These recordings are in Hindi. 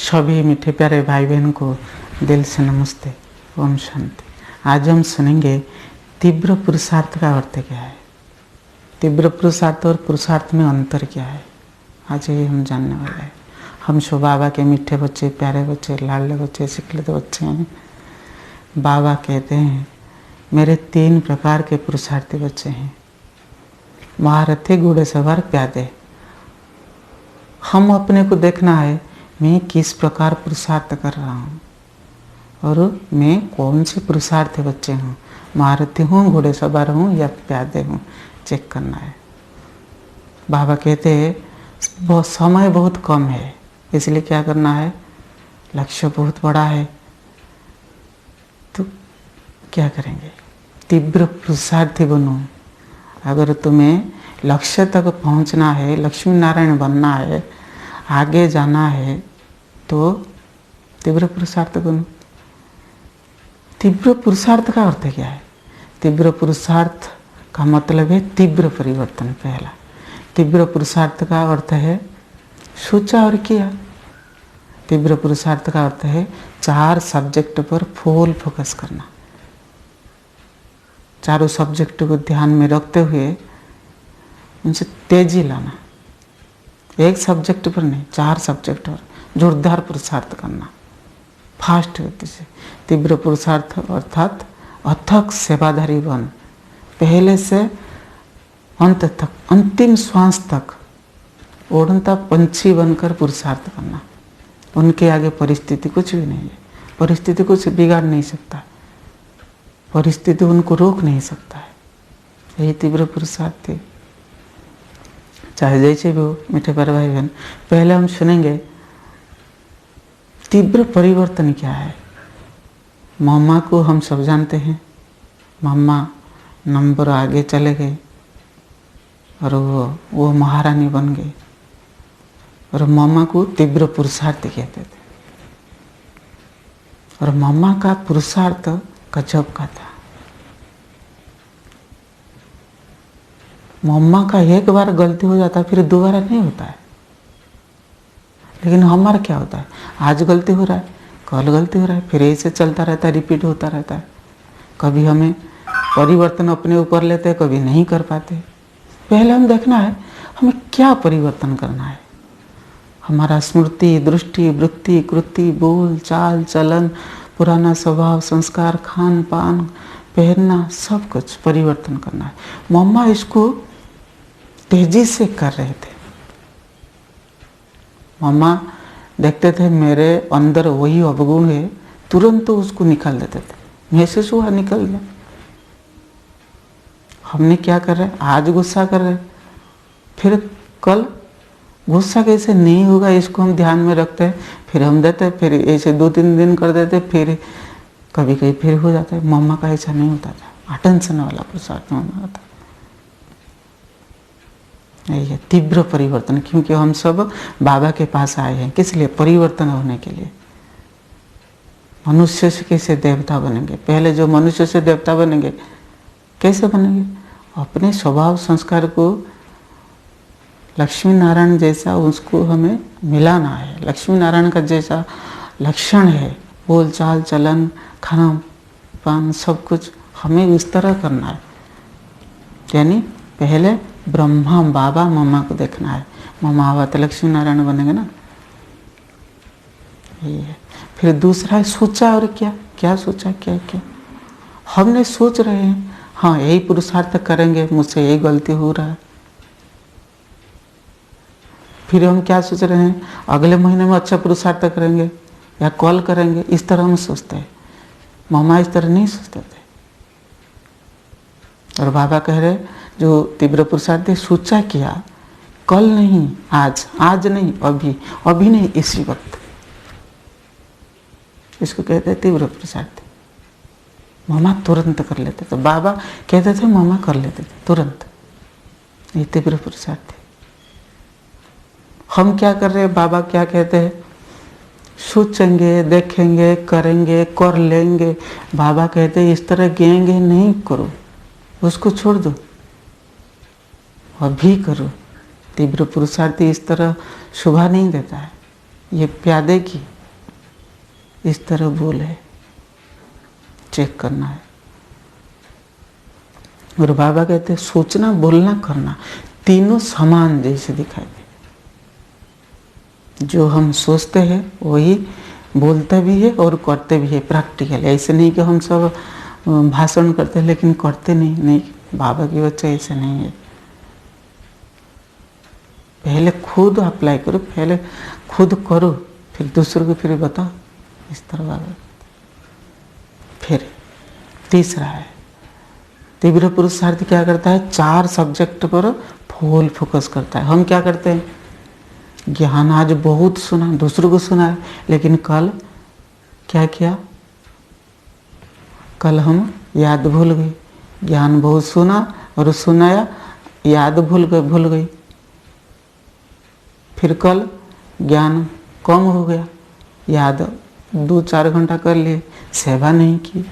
सभी मीठे प्यारे भाई बहन को दिल से नमस्ते, ओम शांति। आज हम सुनेंगे तीव्र पुरुषार्थ का अर्थ क्या है, तीव्र पुरुषार्थ और पुरुषार्थ में अंतर क्या है, आज ये हम जानने वाले हैं। हम सो बाबा के मीठे बच्चे, प्यारे बच्चे, लाडले बच्चे, सिकलते बच्चे हैं। बाबा कहते हैं मेरे 3 प्रकार के पुरुषार्थी बच्चे हैं, महारथी, घोड़े सवार, प्यादे। हम अपने को देखना है मैं किस प्रकार पुरुषार्थ कर रहा हूँ और मैं कौन से पुरुषार्थी बच्चे हूँ, महारथी हूँ, घोड़े सवार हूँ या प्यादे हूँ, चेक करना है। बाबा कहते हैं समय बहुत कम है, इसलिए क्या करना है, लक्ष्य बहुत बड़ा है, तो क्या करेंगे, तीव्र पुरुषार्थी बनो। अगर तुम्हें लक्ष्य तक पहुंचना है, लक्ष्मी नारायण बनना है, आगे जाना है, तो तीव्र पुरुषार्थ बनो। तीव्र पुरुषार्थ का अर्थ क्या है? तीव्र पुरुषार्थ का मतलब है तीव्र परिवर्तन। पहला तीव्र पुरुषार्थ का अर्थ है सोचा और किया। तीव्र पुरुषार्थ का अर्थ है 4 सब्जेक्ट पर फुल फोकस करना, चारों सब्जेक्ट को ध्यान में रखते हुए उनसे तेजी लाना। एक सब्जेक्ट पर नहीं, 4 सब्जेक्ट पर जोरदार पुरुषार्थ करना, फास्ट गति से। तीव्र पुरुषार्थ अर्थात अथक सेवाधारी बन, पहले से अंत तक, अंतिम श्वास तक उड़ता पंछी बनकर पुरुषार्थ करना। उनके आगे परिस्थिति कुछ भी नहीं है, परिस्थिति कुछ बिगाड़ नहीं सकता, परिस्थिति उनको रोक नहीं सकता है। यही तीव्र पुरुषार्थ है, चाहे जैसे भी हो। मीठे प्यारे भाई बहन, पहले हम सुनेंगे तीव्र परिवर्तन क्या है। मम्मा को हम सब जानते हैं, मम्मा नंबर आगे चले गए और वो महारानी बन गई, और मम्मा को तीव्र पुरुषार्थ कहते थे। और मम्मा का पुरुषार्थ गजब का था। मम्मा का एक बार गलती हो जाता है, फिर दोबारा नहीं होता है। लेकिन हमारा क्या होता है, आज गलती हो रहा है, कल गलती हो रहा है, फिर ऐसे चलता रहता है, रिपीट होता रहता है। कभी हमें परिवर्तन अपने ऊपर लेते हैं, कभी नहीं कर पाते। पहले हम देखना है हमें क्या परिवर्तन करना है। हमारा स्मृति, दृष्टि, वृत्ति, कृति, बोल, चाल, चलन, पुराना स्वभाव, संस्कार, खान पान, पहनना, सब कुछ परिवर्तन करना है। मम्मा इसको तेजी से कर रहे थे। मम्मा देखते थे मेरे अंदर वही अवगुण है, तुरंत तो उसको निकाल देते थे, महसूस हुआ निकल गया। हमने क्या कर रहे हैं, आज गुस्सा कर रहे हैं, फिर कल गुस्सा कैसे नहीं होगा इसको हम ध्यान में रखते हैं, फिर हम देते हैं, फिर ऐसे 2-3 दिन कर देते, फिर कभी कभी फिर हो जाता है। मम्मा का ऐसा नहीं होता था, अटेंशन वाला पुरुषार्थ मम्मा होता। यही है तीव्र परिवर्तन, क्योंकि हम सब बाबा के पास आए हैं किस लिए, परिवर्तन होने के लिए। मनुष्य से कैसे देवता बनेंगे, पहले जो मनुष्य से देवता बनेंगे कैसे बनेंगे, अपने स्वभाव संस्कार को लक्ष्मी नारायण जैसा उसको हमें मिलाना है। लक्ष्मी नारायण का जैसा लक्षण है, बोल चाल चलन, खाना पान, सब कुछ हमें इस तरह करना है। यानी पहले ब्रह्मा बाबा मम्मा को देखना है, मम्मा आवा तो लक्ष्मी नारायण बनेंगे ना, यही है। फिर दूसरा है सोचा और क्या, क्या सोचा, क्या क्या हमने सोच रहे हैं, हाँ यही पुरुषार्थ करेंगे, मुझसे यही गलती हो रहा है। फिर हम क्या सोच रहे हैं, अगले महीने में अच्छा पुरुषार्थ करेंगे या कॉल करेंगे, इस तरह हम सोचते हैं। मम्मा इस तरह नहीं सोचते थे। और बाबा कह रहे जो तीव्र पुरुषार्थ सोचा किया, कल नहीं आज, आज नहीं अभी, अभी नहीं इसी वक्त, इसको कहते हैं तीव्र पुरुषार्थ। मम्मा तुरंत कर लेते थे, बाबा कहते थे मम्मा कर लेते थे तुरंत, ये तीव्र पुरुषार्थ है। हम क्या कर रहे हैं, बाबा क्या कहते हैं, सोचेंगे, देखेंगे, करेंगे, कर लेंगे। बाबा कहते हैं इस तरह गेंगे नहीं करो, उसको छोड़ दो, अभी करो। तीव्र पुरुषार्थी इस तरह शोभा नहीं देता है, ये प्यादे की इस तरह बोले, चेक करना है। और बाबा कहते हैं सोचना, बोलना, करना तीनों समान जैसे दिखाई दे। जो हम सोचते हैं वही बोलते भी है और करते भी है, प्रैक्टिकल। ऐसे नहीं कि हम सब भाषण करते हैं लेकिन करते नहीं। बाबा के बच्चे ऐसे नहीं है। पहले खुद अप्लाई करो, पहले खुद करो, फिर दूसरों को फिर बताओ, इस तरह बाबा। फिर तीसरा है तीव्र पुरुषार्थ क्या करता है, 4 सब्जेक्ट पर फुल फोकस करता है। हम क्या करते हैं, ज्ञान आज बहुत सुना, दूसरों को सुना है, लेकिन कल क्या किया, कल हम याद भूल गए। ज्ञान बहुत सुना और सुनाया, याद भूल गई। फिर कल ज्ञान कम हो गया, याद 2-4 घंटा कर लिए, सेवा नहीं की।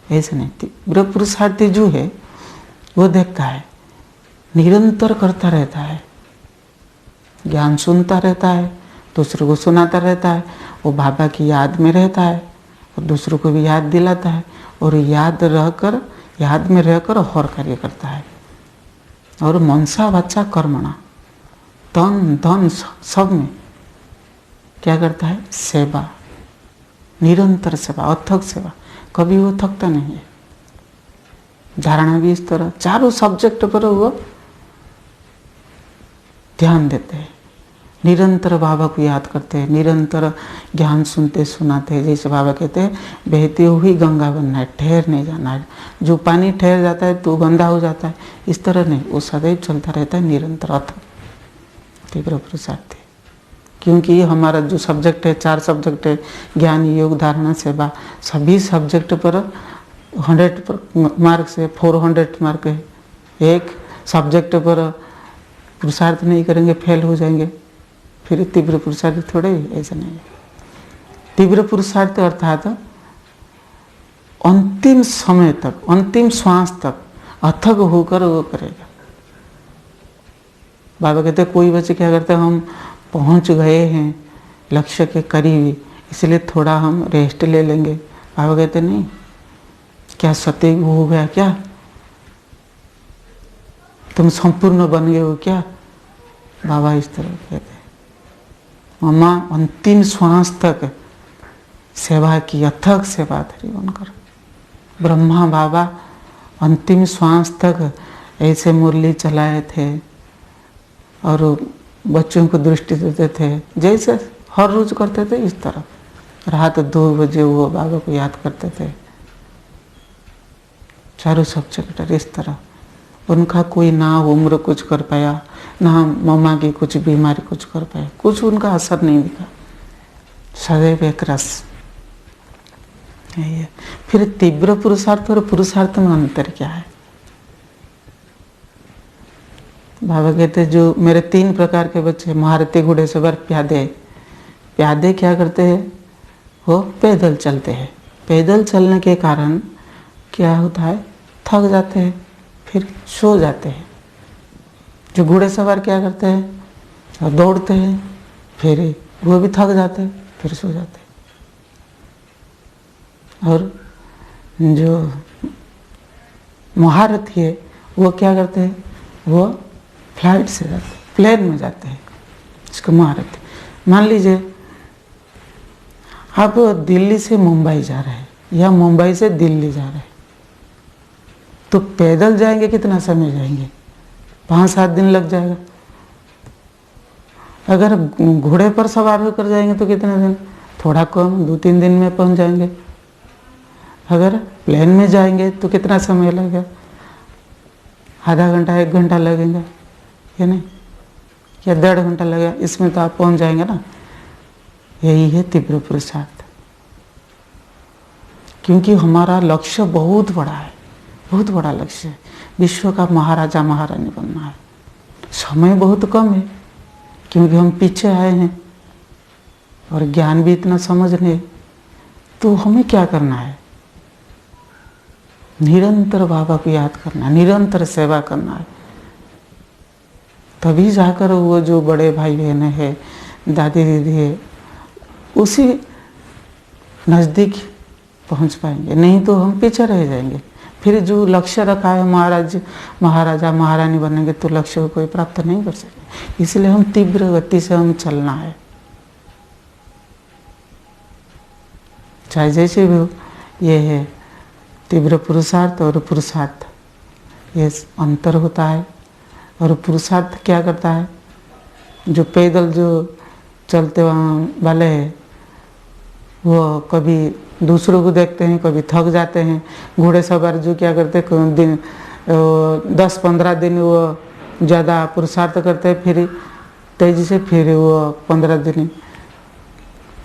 ऐसे नहीं। तीव्र पुरुषार्थी जो है वो देखता है, निरंतर करता रहता है, ज्ञान सुनता रहता है, दूसरों को सुनाता रहता है, वो बाबा की याद में रहता है और दूसरों को भी याद दिलाता है, और याद में रहकर और कार्य करता है। और मनसा वाचा कर्मणा, तन धन सब में क्या करता है, सेवा, निरंतर सेवा, अथक सेवा, कभी वो थकता नहीं है। धारणा भी इस तरह, चारों सब्जेक्ट पर वो ध्यान देते हैं, निरंतर बाबा को याद करते हैं, निरंतर ज्ञान सुनते सुनाते हैं। जैसे बाबा कहते हैं बहती हुई गंगा बनना है, ठहर नहीं जाना है। जो पानी ठहर जाता है तो गंदा हो जाता है, इस तरह नहीं, वो सदैव चलता रहता है, निरंतर अथक तीव्र पुरुषार्थी। क्योंकि हमारा जो सब्जेक्ट है, 4 सब्जेक्ट है, ज्ञान, योग, धारणा, सेवा, सभी सब्जेक्ट पर 100 मार्क से 400 मार्क है। एक सब्जेक्ट पर पुरुषार्थ नहीं करेंगे फेल हो जाएंगे, फिर तीव्र पुरुषार्थ थोड़े, ऐसा नहीं है। तीव्र पुरुषार्थ अर्थात अंतिम समय तक, अंतिम श्वास तक अथक होकर वो करेगा। बाबा कहते हैं कोई बच्चे क्या करते हैं, हम पहुंच गए हैं लक्ष्य के करीब, इसलिए थोड़ा हम रेस्ट ले लेंगे। बाबा कहते नहीं, क्या सत्य हो गया, क्या तुम संपूर्ण बन गए हो क्या? बाबा इस तरह कहते हैं। मम्मा अंतिम श्वास तक सेवा की, अथक सेवा धरी बनकर। ब्रह्मा बाबा अंतिम श्वास तक ऐसे मुरली चलाए थे और बच्चों को दृष्टि देते थे, जैसे हर रोज करते थे, इस तरह रात 2 बजे वो बाबा को याद करते थे। चारों सब्जेक्ट इस तरह। उनका कोई ना उम्र कुछ कर पाया, ना मम्मा की कुछ बीमारी कुछ कर पाया, कुछ उनका असर नहीं दिखा, सदैव एक रस। यही है। फिर तीव्र पुरुषार्थ और पुरुषार्थ में अंतर क्या है? बाबा कहते जो मेरे 3 प्रकार के बच्चे, महारथी, घुड़सवार, प्यादे। प्यादे क्या करते हैं, वो पैदल चलते हैं। पैदल चलने के कारण क्या होता है, थक जाते हैं, फिर सो जाते हैं। जो घुड़सवार क्या करते हैं, और दौड़ते हैं, फिर वो भी थक जाते हैं, फिर सो जाते हैं। और जो महारथी है वो क्या करते हैं, वो फ्लाइट से जाते हैं, प्लेन में जाते हैं, इसको महारथी। मान लीजिए आप दिल्ली से मुंबई जा रहे हैं या मुंबई से दिल्ली जा रहे हैं, तो पैदल जाएंगे कितना समय जाएंगे, 5-7 दिन लग जाएगा। अगर घोड़े पर सवार होकर जाएंगे तो कितने दिन, थोड़ा कम, 2-3 दिन में पहुंच जाएंगे। अगर प्लेन में जाएंगे तो कितना समय लगेगा, आधा घंटा 1 घंटा लगेगा, या नहीं, या 1.5 घंटा लगेगा। इसमें तो आप पहुंच जाएंगे ना। यही है तीव्र पुरुषार्थ। क्योंकि हमारा लक्ष्य बहुत बड़ा है, बहुत बड़ा लक्ष्य है, विश्व का महाराजा महारानी बनना है। समय बहुत कम है क्योंकि हम पीछे आए हैं और ज्ञान भी इतना समझ नहीं। तो हमें क्या करना है, निरंतर बाबा को याद करना, निरंतर सेवा करना है। तभी जाकर वो जो बड़े भाई बहन है, दादी दीदी है, उसी नज़दीक पहुंच पाएंगे, नहीं तो हम पीछे रह जाएंगे। फिर जो लक्ष्य रखा है महाराजा महारानी बनेंगे तो लक्ष्य को कोई प्राप्त नहीं कर सके। इसलिए हम तीव्र गति से हम चलना है, चाहे जैसे भी हो। ये है तीव्र पुरुषार्थ और पुरुषार्थ, ये अंतर होता है। और पुरुषार्थ क्या करता है, जो पैदल जो चलते वाले हैं वो कभी दूसरों को देखते हैं, कभी थक जाते हैं। घोड़े सवार जो क्या करते हैं, दिन 10-15 दिन वो ज़्यादा पुरुषार्थ करते हैं, फिर तेज़ी से, फिर वो 15 दिन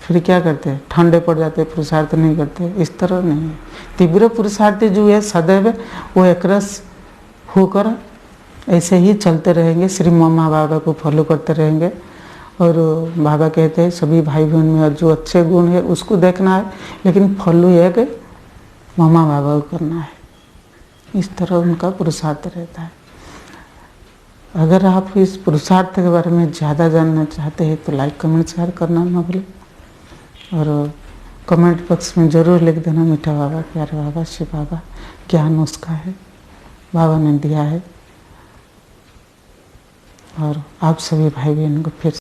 फिर क्या करते हैं, ठंडे पड़ जाते हैं, पुरुषार्थ नहीं करते। इस तरह नहीं है। तीव्र पुरुषार्थी जो है सदैव वो एकरस होकर ऐसे ही चलते रहेंगे, श्री मम्मा बाबा को फॉलो करते रहेंगे। और बाबा कहते हैं सभी भाई बहन में जो अच्छे गुण है उसको देखना है, लेकिन फॉलो एक मम्मा बाबा को करना है। इस तरह उनका पुरुषार्थ रहता है। अगर आप इस पुरुषार्थ के बारे में ज़्यादा जानना चाहते हैं तो लाइक कमेंट शेयर करना ना भूलें, और कमेंट बॉक्स में ज़रूर लिख देना मीठा बाबा, प्यारे बाबा, शिव बाबा ज्ञान उसका है, बाबा ने दिया है। और आप सभी भाई बहन को फिर